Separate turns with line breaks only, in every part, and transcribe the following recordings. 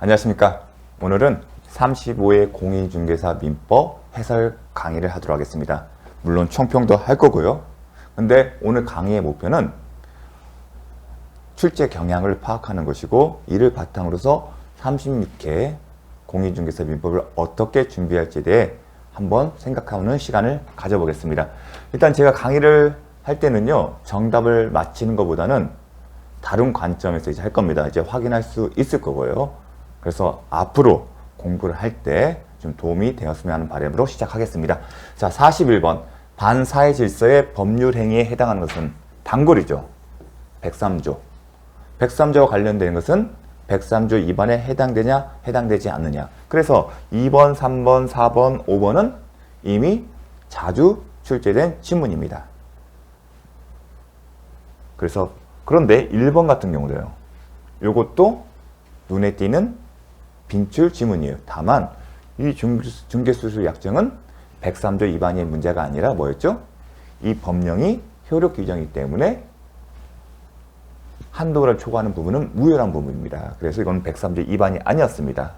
안녕하십니까. 오늘은 35회 공인중개사 민법 해설 강의를 하도록 하겠습니다. 물론 총평도 할 거고요. 근데 오늘 강의의 목표는 출제 경향을 파악하는 것이고, 이를 바탕으로서 36회 공인중개사 민법을 어떻게 준비할지에 대해 한번 생각하는 시간을 가져보겠습니다. 일단 제가 강의를 할 때는요, 정답을 맞히는 것보다는 다른 관점에서 이제 할 겁니다. 이제 확인할 수 있을 거고요. 그래서 앞으로 공부를 할 때 좀 도움이 되었으면 하는 바람으로 시작하겠습니다. 자, 41번. 반사회 질서의 법률 행위에 해당하는 것은 단골이죠. 103조. 103조와 관련된 것은 103조 위반에 해당되냐, 해당되지 않느냐. 그래서 2번, 3번, 4번, 5번은 이미 자주 출제된 지문입니다. 그래서 그런데 1번 같은 경우도요. 이것도 눈에 띄는 빈출 지문이에요. 다만 이 중개수수 약정은 103조 위반의 문제가 아니라 뭐였죠? 이 법령이 효력 규정이기 때문에 한도를 초과하는 부분은 무효란 부분입니다. 그래서 이건 103조 위반이 아니었습니다.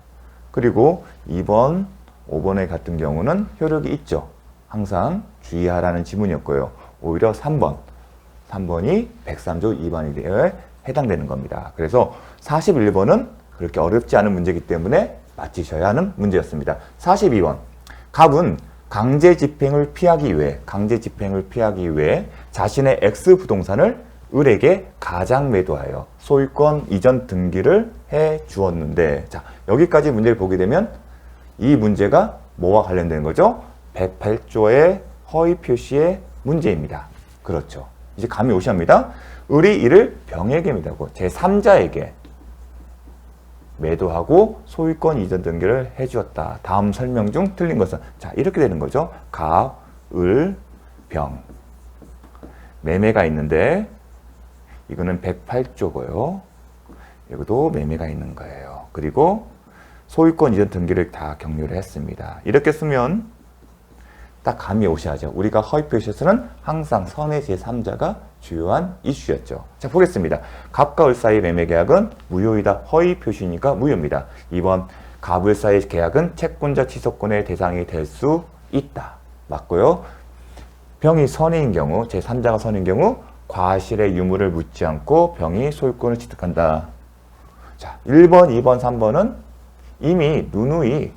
그리고 2번, 5번의 같은 경우는 효력이 있죠. 항상 주의하라는 지문이었고요. 오히려 3번이 103조 위반에 대해 해당되는 겁니다. 그래서 41번은 그렇게 어렵지 않은 문제이기 때문에 맞히셔야 하는 문제였습니다. 42번. 갑은 강제 집행을 피하기 위해 자신의 X 부동산을 을에게 가장 매도하여 소유권 이전 등기를 해 주었는데, 자, 여기까지 문제를 보게 되면 이 문제가 뭐와 관련된 거죠? 108조의 허위 표시의 문제입니다. 그렇죠. 이제 감이 오시합니다. 을이 이를 병에게 매도하고 제3자에게 매도하고 소유권 이전 등기를 해주었다. 다음 설명 중 틀린 것은, 자, 이렇게 되는 거죠. 갑, 을, 병. 매매가 있는데 이거는 108조고요. 이것도 매매가 있는 거예요. 그리고 소유권 이전 등기를 다 격려를 했습니다. 이렇게 쓰면 딱 감이 오셔야죠. 우리가 허위 표시에서는 항상 선의 제3자가 주요한 이슈였죠. 자, 보겠습니다. 갑과 을 사이 매매 계약은 무효이다. 허위 표시니까 무효입니다. 2번, 갑, 을 사이 계약은 채권자 취소권의 대상이 될 수 있다. 맞고요. 병이 선의인 경우, 제3자가 선의인 경우 과실의 유무를 묻지 않고 병이 소유권을 취득한다. 자, 1번, 2번, 3번은 이미 누누이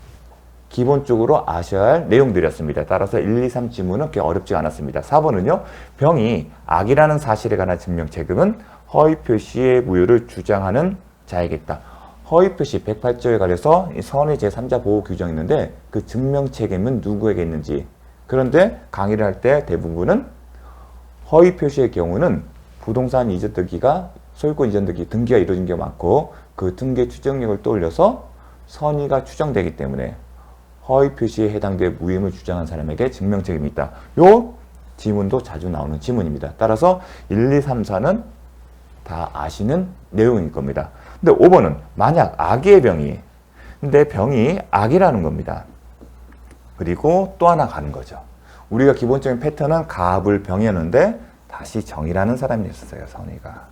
기본적으로 아셔야 할 내용들이었습니다. 따라서 1, 2, 3 지문은 그렇게 어렵지 않았습니다. 4번은요. 병이 악이라는 사실에 관한 증명 책임은 허위 표시의 무효를 주장하는 자에게 있다. 허위 표시 108조에 관해서 선의 제3자 보호 규정이 있는데 그 증명 책임은 누구에게 있는지. 그런데 강의를 할 때 대부분은 허위 표시의 경우는 부동산 이전 등기가 소유권 이전 등기가 이루어진 경우가 많고 그 등기의 추정력을 떠올려서 선의가 추정되기 때문에 허위 표시에 해당될 무혐의를 주장한 사람에게 증명 책임이 있다. 요 지문도 자주 나오는 지문입니다. 따라서 1, 2, 3, 4는 다 아시는 내용일 겁니다. 근데 5번은 만약 악의 병이, 근데 병이 악이라는 겁니다. 그리고 또 하나 가는 거죠. 우리가 기본적인 패턴은 갑을 병이었는데 다시 정이라는 사람이 있었어요. 선의가.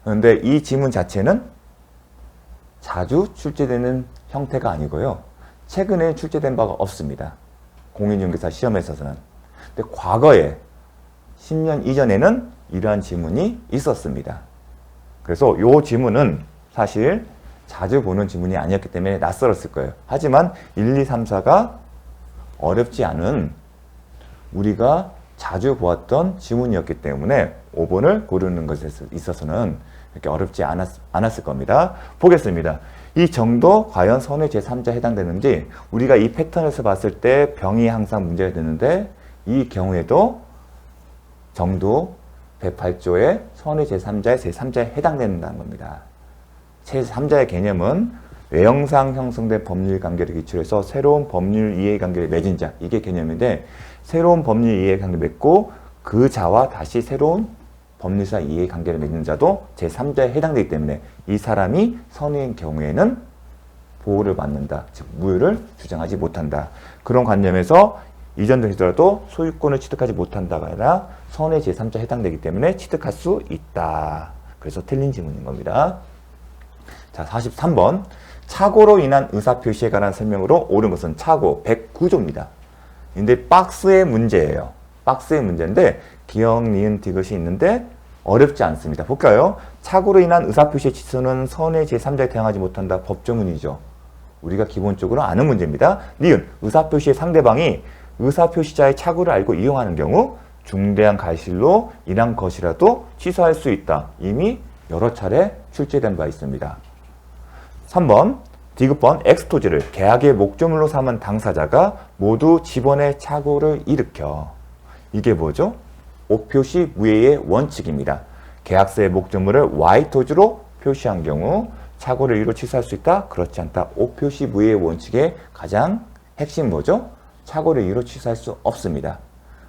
그런데 이 지문 자체는 자주 출제되는 형태가 아니고요. 최근에 출제된 바가 없습니다. 공인중개사 시험에 있어서는. 근데 과거에 10년 이전에는 이러한 지문이 있었습니다. 그래서 이 지문은 사실 자주 보는 지문이 아니었기 때문에 낯설었을 거예요. 하지만 1, 2, 3, 4가 어렵지 않은 우리가 자주 보았던 지문이었기 때문에 5번을 고르는 것에 있어서는 이렇게 어렵지 않았을 겁니다. 보겠습니다. 이 정도 과연 선의 제3자에 해당되는지, 우리가 이 패턴에서 봤을 때 병이 항상 문제가 되는데 이 경우에도 정도 108조의 선의 제3자의 제3자에 해당된다는 겁니다. 제3자의 개념은 외형상 형성된 법률 관계를 기초로 해서 새로운 법률 이해관계를 맺은 자, 이게 개념인데 새로운 법률 이해관계를 맺고 그 자와 다시 새로운 법률상 이해관계를 맺는 자도 제3자에 해당되기 때문에 이 사람이 선의인 경우에는 보호를 받는다. 즉 무효를 주장하지 못한다. 그런 관념에서 이전 등이더라도 소유권을 취득하지 못한다가 아니라 선의 제3자에 해당되기 때문에 취득할 수 있다. 그래서 틀린 지문인 겁니다. 자, 43번. 착오로 인한 의사표시에 관한 설명으로 옳은 것은 착오 109조입니다. 근데 박스의 문제예요. 박스의 문제인데 기억, 니은, 디귿이 있는데 어렵지 않습니다. 볼까요? 착오로 인한 의사표시의 취소는 선의 제3자에 대항하지 못한다. 법조문이죠. 우리가 기본적으로 아는 문제입니다. 니은, 의사표시의 상대방이 의사표시자의 착오를 알고 이용하는 경우 중대한 과실로 인한 것이라도 취소할 수 있다. 이미 여러 차례 출제된 바 있습니다. 3번, 디귿번, 엑스토지를 계약의 목적물로 삼은 당사자가 모두 지번의 착오를 일으켜. 이게 뭐죠? 오표시 무예의 원칙입니다. 계약서의 목적물을 Y토지로 표시한 경우 착오를 이로 취소할 수 있다? 그렇지 않다. 오표시 무예의 원칙의 가장 핵심 뭐죠? 착오를 이로 취소할 수 없습니다.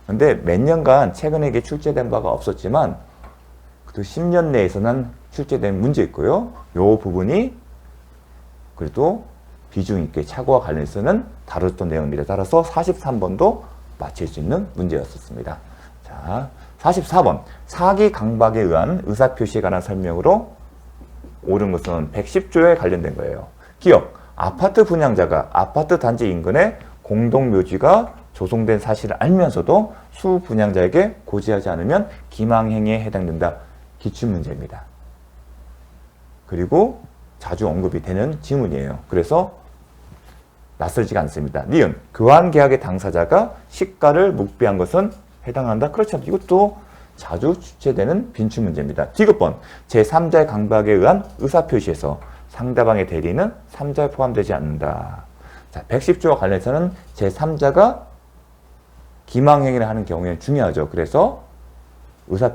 근데 몇 년간 최근에 이게 출제된 바가 없었지만 그 10년 내에서는 출제된 문제 있고요. 요 부분이 그래도 비중 있게 착오와 관련해서는 다뤘던 내용입니다. 따라서 43번도 맞힐 수 있는 문제였었습니다. 자, 44번. 사기 강박에 의한 의사표시에 관한 설명으로 옳은 것은 110조에 관련된 거예요. 기억. 아파트 분양자가 아파트 단지 인근에 공동묘지가 조성된 사실을 알면서도 수분양자에게 고지하지 않으면 기망행위에 해당된다. 기출문제입니다. 그리고 자주 언급이 되는 지문이에요. 그래서 낯설지가 않습니다. 니은, 교환계약의 당사자가 시가를 묵비한 것은 해당한다. 그렇지 않다. 이것도 자주 출제되는 빈출문제입니다. 디귿번, 제3자의 강박에 의한 의사표시에서 상대방의 대리는 3자에 포함되지 않는다. 자, 110조와 관련해서는 제3자가 기망행위를 하는 경우에는 중요하죠. 그래서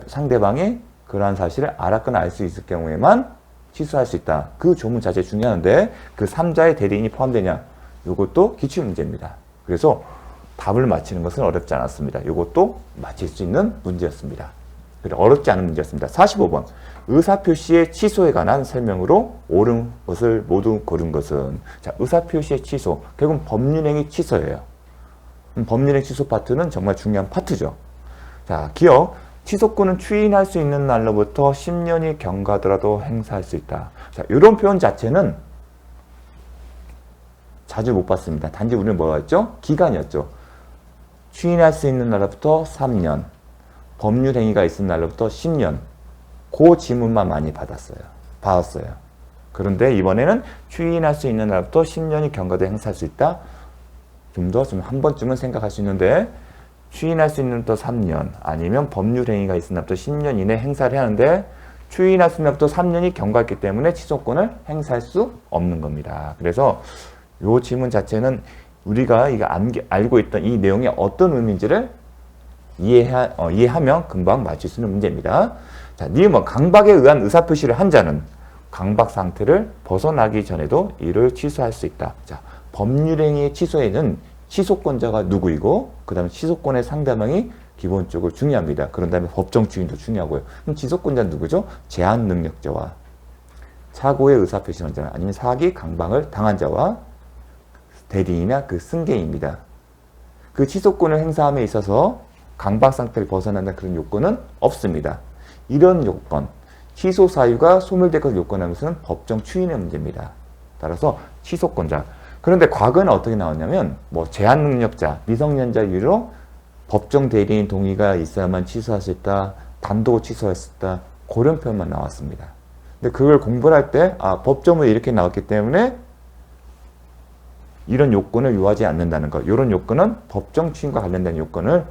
상대방이 그러한 사실을 알았거나 알 수 있을 경우에만 취소할 수 있다. 그 조문 자체 중요한데 그 3자의 대리인이 포함되냐? 이것도 기출문제입니다. 그래서 답을 맞히는 것은 어렵지 않았습니다. 이것도 맞힐 수 있는 문제였습니다. 어렵지 않은 문제였습니다. 45번. 의사표시의 취소에 관한 설명으로 옳은 것을 모두 고른 것은. 자, 의사표시의 취소. 결국은 법률행위 취소예요. 법률행위 취소 파트는 정말 중요한 파트죠. 자, 기억. 취소권은 추인할 수 있는 날로부터 10년이 경과하더라도 행사할 수 있다. 자, 이런 표현 자체는 자주 못 봤습니다. 단지 우리는 뭐가 있죠? 기간이었죠. 추인할 수 있는 날로부터 3년, 법률행위가 있은 날로부터 10년. 그 지문만 많이 받았어요. 그런데 이번에는 추인할 수 있는 날부터 10년이 경과도 행사할 수 있다. 좀 한 번쯤은 생각할 수 있는데 추인할 수 있는 날부터 3년 아니면 법률행위가 있은 날부터 10년 이내 행사를 하는데 추인할 수 있는 날부터 3년이 경과했기 때문에 취소권을 행사할 수 없는 겁니다. 그래서 이 지문 자체는 우리가 알고 있던 이 내용이 어떤 의미인지를 이해하면 금방 맞출 수 있는 문제입니다. 자, 니은 강박에 의한 의사표시를 한 자는 강박 상태를 벗어나기 전에도 이를 취소할 수 있다. 자, 법률행위의 취소에는 취소권자가 누구이고 그 다음에 취소권의 상대방이 기본적으로 중요합니다. 그런 다음에 법정 주인도 중요하고요. 그럼 취소권자는 누구죠? 제한 능력자와 착오의 의사표시한 자 아니면 사기 강박을 당한 자와 대리인이나 그 승계입니다. 그 취소권을 행사함에 있어서 강박 상태를 벗어난다는 그런 요건은 없습니다. 이런 요건, 취소 사유가 소멸될 것을 요건하면서는 법정 추인의 문제입니다. 따라서 취소권자. 그런데 과거에는 어떻게 나왔냐면 제한 능력자, 미성년자 이유로 법정 대리인 동의가 있어야만 취소할 수 있다. 단독 취소할 수 있다. 그런 표현만 나왔습니다. 근데 그걸 공부를 할 때 법조문이 이렇게 나왔기 때문에 이런 요건을 요하지 않는다는 것. 이런 요건은 법정 추인과 관련된 요건을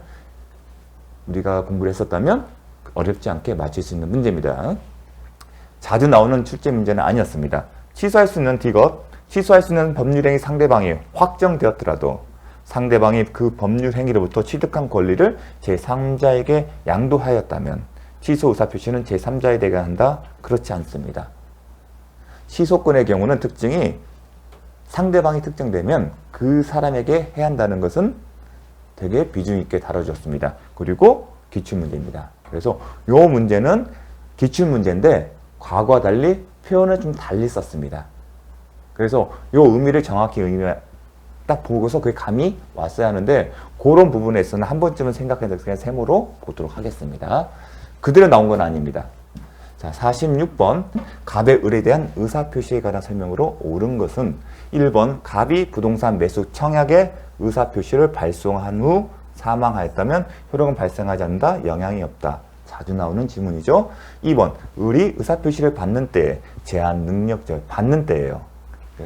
우리가 공부를 했었다면 어렵지 않게 맞출 수 있는 문제입니다. 자주 나오는 출제 문제는 아니었습니다. 취소할 수 있는 디귿, 취소할 수 있는 법률행위 상대방이 확정되었더라도 상대방이 그 법률행위로부터 취득한 권리를 제3자에게 양도하였다면 취소 의사표시는 제3자에 대한다? 그렇지 않습니다. 취소권의 경우는 특징이 상대방이 특정되면 그 사람에게 해야 한다는 것은 되게 비중 있게 다뤄졌습니다. 그리고 기출문제입니다. 그래서 이 문제는 기출문제인데 과거와 달리 표현을 좀 달리 썼습니다. 그래서 이 의미를 정확히 딱 보고서 그게 감이 왔어야 하는데 그런 부분에서는 한 번쯤은 생각해서 그냥 세모로 보도록 하겠습니다. 그대로 나온 건 아닙니다. 자, 46번 갑의 을에 대한 의사표시에 관한 설명으로 옳은 것은 1번 갑이 부동산 매수 청약의 의사표시를 발송한 후 사망하였다면 효력은 발생하지 않는다. 영향이 없다. 자주 나오는 질문이죠. 2번 을이 의사표시를 받는 때에 제한 능력자 받는 때예요.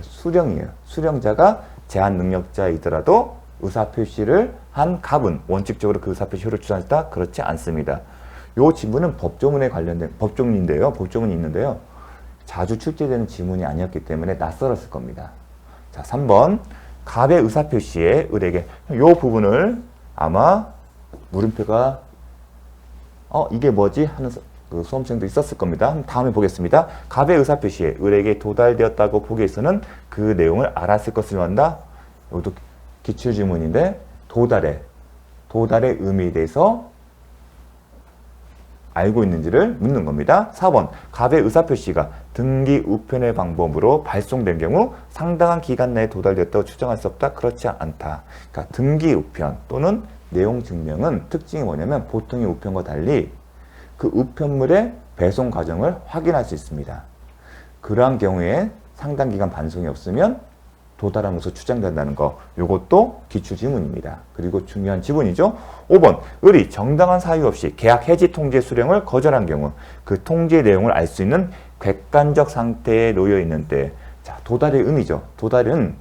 수령이에요. 수령자가 제한 능력자이더라도 의사표시를 한 갑은 원칙적으로 그 의사표시 효력을 주장했다. 그렇지 않습니다. 이 지문은 법조문에 관련된 법조문인데요. 법조문이 있는데요. 자주 출제되는 지문이 아니었기 때문에 낯설었을 겁니다. 자, 3번 갑의 의사표시에 을에게 이 부분을 아마 물음표가 이게 뭐지? 하는 그 수험생도 있었을 겁니다. 다음에 보겠습니다. 갑의 의사표시에 을에게 도달되었다고 보기 위해서는 그 내용을 알았을 것을 원한다. 이것도 기출지문인데 도달의 의미에 대해서 알고 있는지를 묻는 겁니다. 4번 갑의 의사표시가 등기 우편의 방법으로 발송된 경우 상당한 기간 내에 도달되었다고 추정할 수 없다. 그렇지 않다. 그러니까 등기 우편 또는 내용 증명은 특징이 뭐냐면 보통의 우편과 달리 그 우편물의 배송 과정을 확인할 수 있습니다. 그러한 경우에 상당 기간 반송이 없으면 도달한 것으로 추정된다는 거. 이것도 기출 지문입니다. 그리고 중요한 지문이죠. 5번 을이 정당한 사유 없이 계약 해지 통지 수령을 거절한 경우 그 통지의 내용을 알 수 있는 객관적 상태에 놓여 있는 때. 자, 도달의 의미죠. 도달은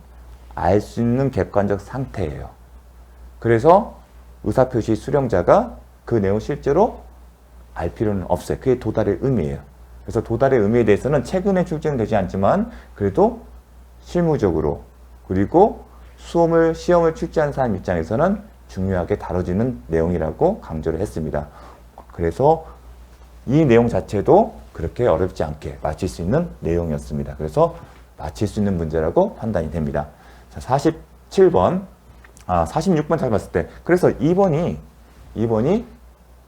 알 수 있는 객관적 상태예요. 그래서 의사표시 수령자가 그 내용을 실제로 알 필요는 없어요. 그게 도달의 의미예요. 그래서 도달의 의미에 대해서는 최근에 출제되지 않지만 그래도 실무적으로 그리고 시험을 출제한 사람 입장에서는 중요하게 다뤄지는 내용이라고 강조를 했습니다. 그래서 이 내용 자체도 그렇게 어렵지 않게 맞힐 수 있는 내용이었습니다. 그래서 맞힐 수 있는 문제라고 판단이 됩니다. 자, 46번 잘 봤을 때 그래서 2번이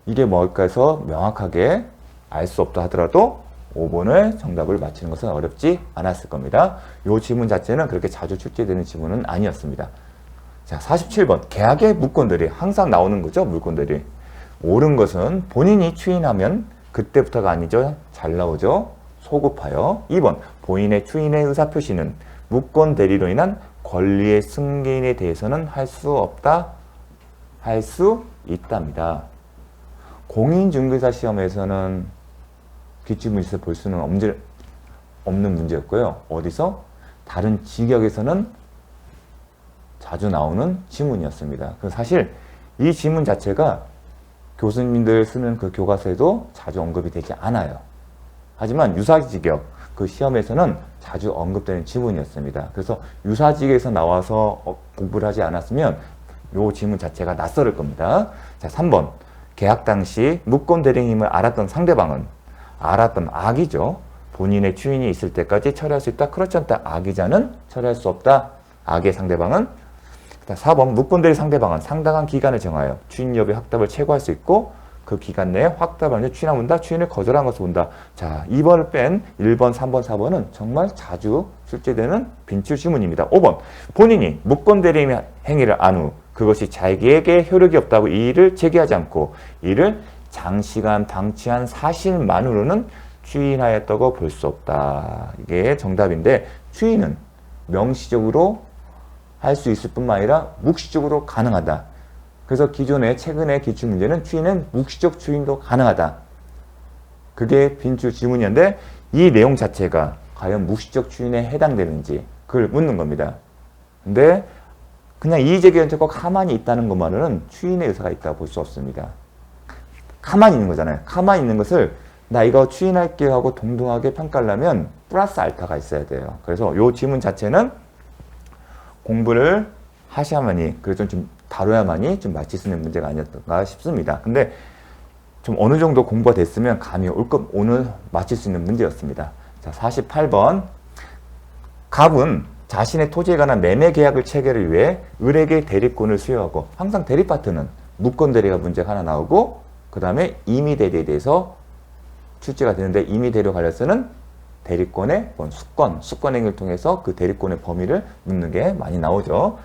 이게 뭘까 해서 명확하게 알 수 없다 하더라도 5번을 정답을 맞히는 것은 어렵지 않았을 겁니다. 이 지문 자체는 그렇게 자주 출제되는 지문은 아니었습니다. 자, 47번 계약의 물건들이 항상 나오는 거죠. 물건들이 옳은 것은 본인이 추인하면 그때부터가 아니죠. 잘 나오죠. 소급하여. 2번 본인의 추인의 의사표시는 무권 대리로 인한 권리의 승계인에 대해서는 할 수 없다. 할 수 있답니다. 공인중개사 시험에서는 기출문제에서 볼 수는 없는 문제였고요. 어디서? 다른 직역에서는 자주 나오는 지문이었습니다. 사실 이 지문 자체가 교수님들 쓰는 그 교과서에도 자주 언급이 되지 않아요. 하지만 유사직역 그 시험에서는 자주 언급되는 지문이었습니다. 그래서 유사직에서 나와서 공부를 하지 않았으면 이 지문 자체가 낯설을 겁니다. 자, 3번 계약 당시 무권 대리인 힘을 알았던 상대방은 알았던 악이죠. 본인의 추인이 있을 때까지 처리할 수 있다. 그렇지 않다. 악이자는 처리할 수 없다. 악의 상대방은 4번 무권대리 상대방은 상당한 기간을 정하여 추인 여부의 확답을 최고할 수 있고 그 기간 내에 확답을 하면 추인하면 본다. 추인을 거절한 것을 본다. 자, 2번을 뺀 1번, 3번, 4번은 정말 자주 출제되는 빈출 지문입니다. 5번 본인이 무권대리 행위를 안 후 그것이 자기에게 효력이 없다고 이의를 제기하지 않고 이를 장시간 방치한 사실만으로는 추인하였다고 볼 수 없다. 이게 정답인데 추인은 명시적으로 할 수 있을 뿐만 아니라 묵시적으로 가능하다. 그래서 최근의 기출문제는 추인은 묵시적 추인도 가능하다. 그게 빈출 지문이었는데 이 내용 자체가 과연 묵시적 추인에 해당되는지 그걸 묻는 겁니다. 근데 그냥 이의제기한 척하고 가만히 있다는 것만으로는 추인의 의사가 있다고 볼 수 없습니다. 가만히 있는 거잖아요. 가만히 있는 것을 나 이거 추인할게요 하고 동등하게 평가하려면 플러스 알파가 있어야 돼요. 그래서 이 지문 자체는 공부를 하셔야만이 그래서 좀 다뤄야만이 좀 맞힐 수 있는 문제가 아니었던가 싶습니다. 근데 좀 어느 정도 공부가 됐으면 감이 오늘 맞힐 수 있는 문제였습니다. 자, 48번 갑은 자신의 토지에 관한 매매 계약을 체결을 위해 을에게 대리권을 수여하고 항상 대리 파트는 무권 대리가 문제가 하나 나오고 그 다음에 임의 대리에 대해서 출제가 되는데 임의 대리와 관련해서는 대리권의 수권 행위를 통해서 그 대리권의 범위를 묻는 게 많이 나오죠.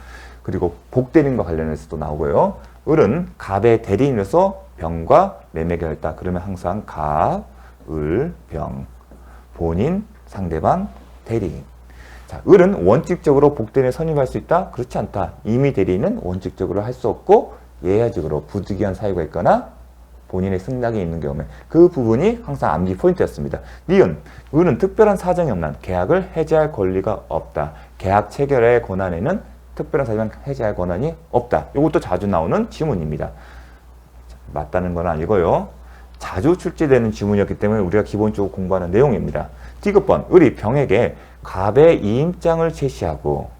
그리고 복대리인과 관련해서도 나오고요. 을은 갑의 대리인으로서 병과 매매 계약을 했다. 그러면 항상 갑, 을, 병. 본인, 상대방, 대리인. 자, 을은 원칙적으로 복대인에 선임할 수 있다? 그렇지 않다. 이미 대리인은 원칙적으로 할 수 없고 예외적으로 부득이한 사유가 있거나 본인의 승낙이 있는 경우에 그 부분이 항상 암기 포인트였습니다. 니은, 을은 특별한 사정이 없는 계약을 해지할 권리가 없다. 계약 체결의 권한에는 특별한 사정은 해지할 권한이 없다. 이것도 자주 나오는 지문입니다. 맞다는 건 아니고요. 자주 출제되는 지문이었기 때문에 우리가 기본적으로 공부하는 내용입니다. 디귿번, 을이 병에게 갑의 이임장을 제시하고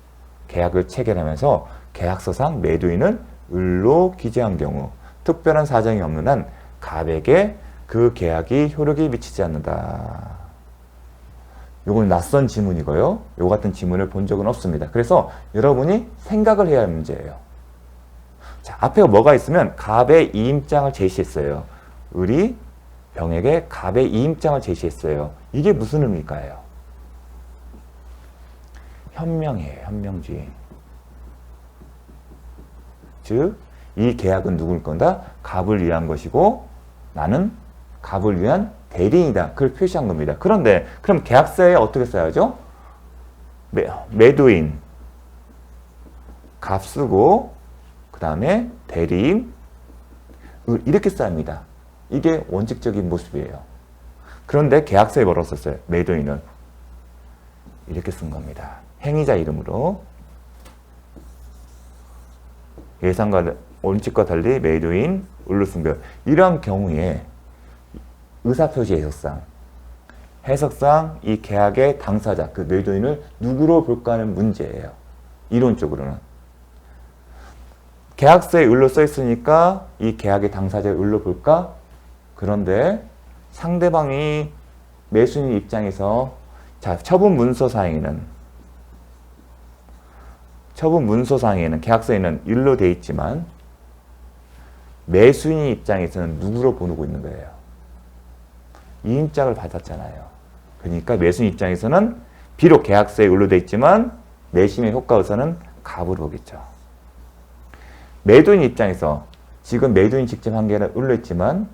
계약을 체결하면서 계약서상 매도인은 을로 기재한 경우 특별한 사정이 없는 한 갑에게 그 계약이 효력이 미치지 않는다. 요건 낯선 지문이고요. 요 같은 지문을 본 적은 없습니다. 그래서 여러분이 생각을 해야 할 문제예요. 자, 앞에 뭐가 있으면 갑의 이임장을 제시했어요. 을이 병에게 갑의 이임장을 제시했어요. 이게 무슨 의미일까요? 현명이에요. 현명주의. 즉, 이 계약은 누굴 건다? 갑을 위한 것이고 나는 갑을 위한 대리인이다. 그걸 표시한 겁니다. 그런데 그럼 계약서에 어떻게 써야죠? 매도인 갑 쓰고 그 다음에 대리인 이렇게 써야 합니다. 이게 원칙적인 모습이에요. 그런데 계약서에 뭐라고 썼어요? 매도인은 이렇게 쓴 겁니다. 행위자 이름으로. 예상과 원칙과 달리 매도인 을로 승별. 이러한 경우에 의사표시 해석상 이 계약의 당사자, 그 매도인을 누구로 볼까 하는 문제예요. 이론적으로는. 계약서에 을로 써 있으니까 이 계약의 당사자를 을로 볼까? 그런데 상대방이 매수인 입장에서 자, 처분 문서상에는 계약서에는 을로 돼 있지만 매수인 입장에서는 누구로 보고 있는 거예요? 이임장을 받았잖아요. 그러니까 매수인 입장에서는 비록 계약서에 을로 돼 있지만 내심의 효과에서는 갑으로 보겠죠. 매도인 입장에서 지금 매도인 직접 한 게 아니라 을로 했지만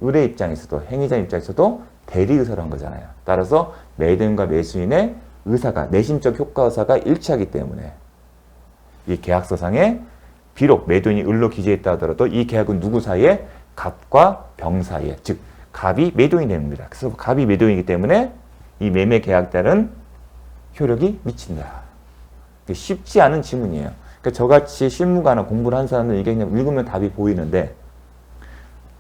을의 입장에서도 행위자 입장에서도 대리 의사로 한 거잖아요. 따라서 매도인과 매수인의 의사가 내심적 효과 의사가 일치하기 때문에 이 계약서상에 비록 매도인이 을로 기재했다 하더라도 이 계약은 누구 사이에? 갑과 병 사이에. 즉 갑이 매도인이 됩니다. 그래서 갑이 매도인이기 때문에 이 매매 계약자는 효력이 미친다. 쉽지 않은 지문이에요. 그러니까 저같이 실무가나 공부를 한 사람은 이게 그냥 읽으면 답이 보이는데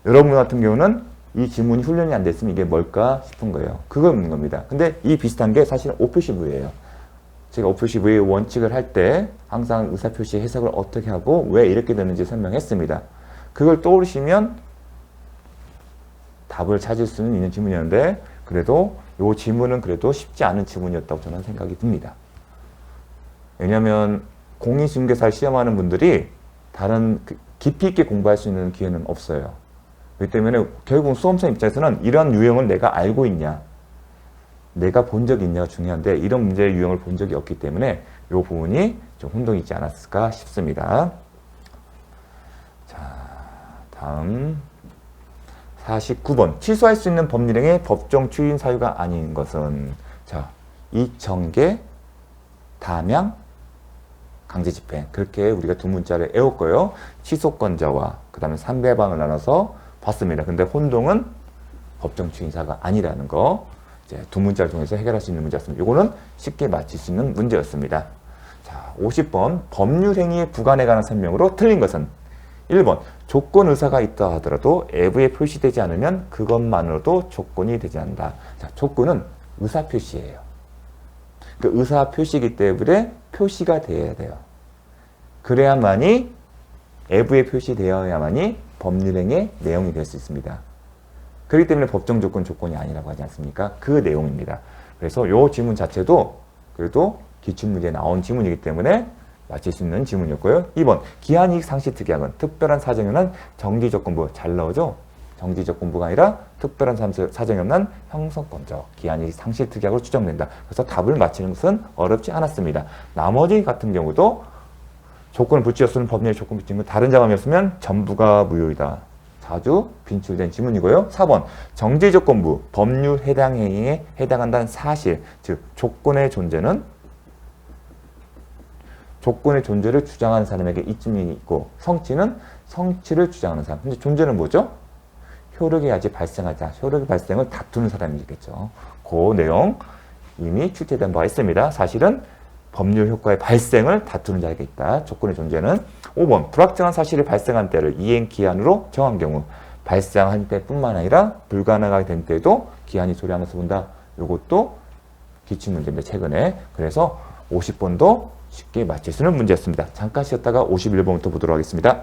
여러분 같은 경우는 이 지문이 훈련이 안 됐으면 이게 뭘까 싶은 거예요. 그걸 묻는 겁니다. 근데 이 비슷한 게 사실은 오표시부예요. 제가 오표시부의 원칙을 할 때 항상 의사표시 해석을 어떻게 하고 왜 이렇게 되는지 설명했습니다. 그걸 떠오르시면 답을 찾을 수는 있는 지문이었는데 그래도 이 지문은 그래도 쉽지 않은 지문이었다고 저는 생각이 듭니다. 왜냐하면 공인중개사를 시험하는 분들이 다른 깊이 있게 공부할 수 있는 기회는 없어요. 그렇기 때문에 결국 수험생 입장에서는 이런 유형을 내가 알고 있냐, 내가 본 적이 있냐가 중요한데 이런 문제의 유형을 본 적이 없기 때문에 이 부분이 좀 혼동이 있지 않았을까 싶습니다. 자, 다음 49번. 취소할 수 있는 법률행위의 법정 추인 사유가 아닌 것은 자, 이청계, 담양, 강제집행. 그렇게 우리가 두 문자를 외웠고요. 취소권자와 그 다음에 상대방을 나눠서 봤습니다. 근데 혼동은 법정 추인사가 아니라는 거 이제 두 문자를 통해서 해결할 수 있는 문제였습니다. 이거는 쉽게 맞힐 수 있는 문제였습니다. 자, 50번. 법률행위의 부관에 관한 설명으로 틀린 것은 1번. 조건 의사가 있다 하더라도 애부에 표시되지 않으면 그것만으로도 조건이 되지 않는다. 자, 조건은 의사표시예요. 그 의사표시이기 때문에 표시가 되어야 돼요. 그래야만이 애부에 표시되어야만이 법률행위의 내용이 될 수 있습니다. 그렇기 때문에 법정 조건, 조건이 아니라고 하지 않습니까? 그 내용입니다. 그래서 이 지문 자체도 그래도 기출문제에 나온 지문이기 때문에 맞힐 수 있는 지문이었고요. 2번. 기한이익 상실특약은 특별한 사정이 없는 정지조건부. 잘 나오죠? 정지조건부가 아니라 특별한 사정이 없는 형성권적 기한이익 상실특약으로 추정된다. 그래서 답을 맞히는 것은 어렵지 않았습니다. 나머지 같은 경우도 조건을 붙이었으면 법률 조건 붙인 건 다른 자감이었으면 전부가 무효이다. 자주 빈출된 지문이고요. 4번 정지조건부 법률 해당 행위에 해당한다는 사실, 즉 조건의 존재를 주장하는 사람에게 이점이 있고 성취는 성취를 주장하는 사람. 근데 존재는 뭐죠? 효력이 아직 발생하지 않아. 효력의 발생을 다투는 사람이겠죠. 그 내용 이미 출제된 바가 있습니다. 사실은 법률 효과의 발생을 다투는 자에게 있다. 조건의 존재는 5번 불확정한 사실이 발생한 때를 이행 기한으로 정한 경우 발생한 때뿐만 아니라 불가능하게 된 때도 기한이 조량해서 본다. 이것도 기출문제인데 최근에. 그래서 50번도 쉽게 맞힐 수 있는 문제였습니다. 잠깐 쉬었다가 51번부터 보도록 하겠습니다.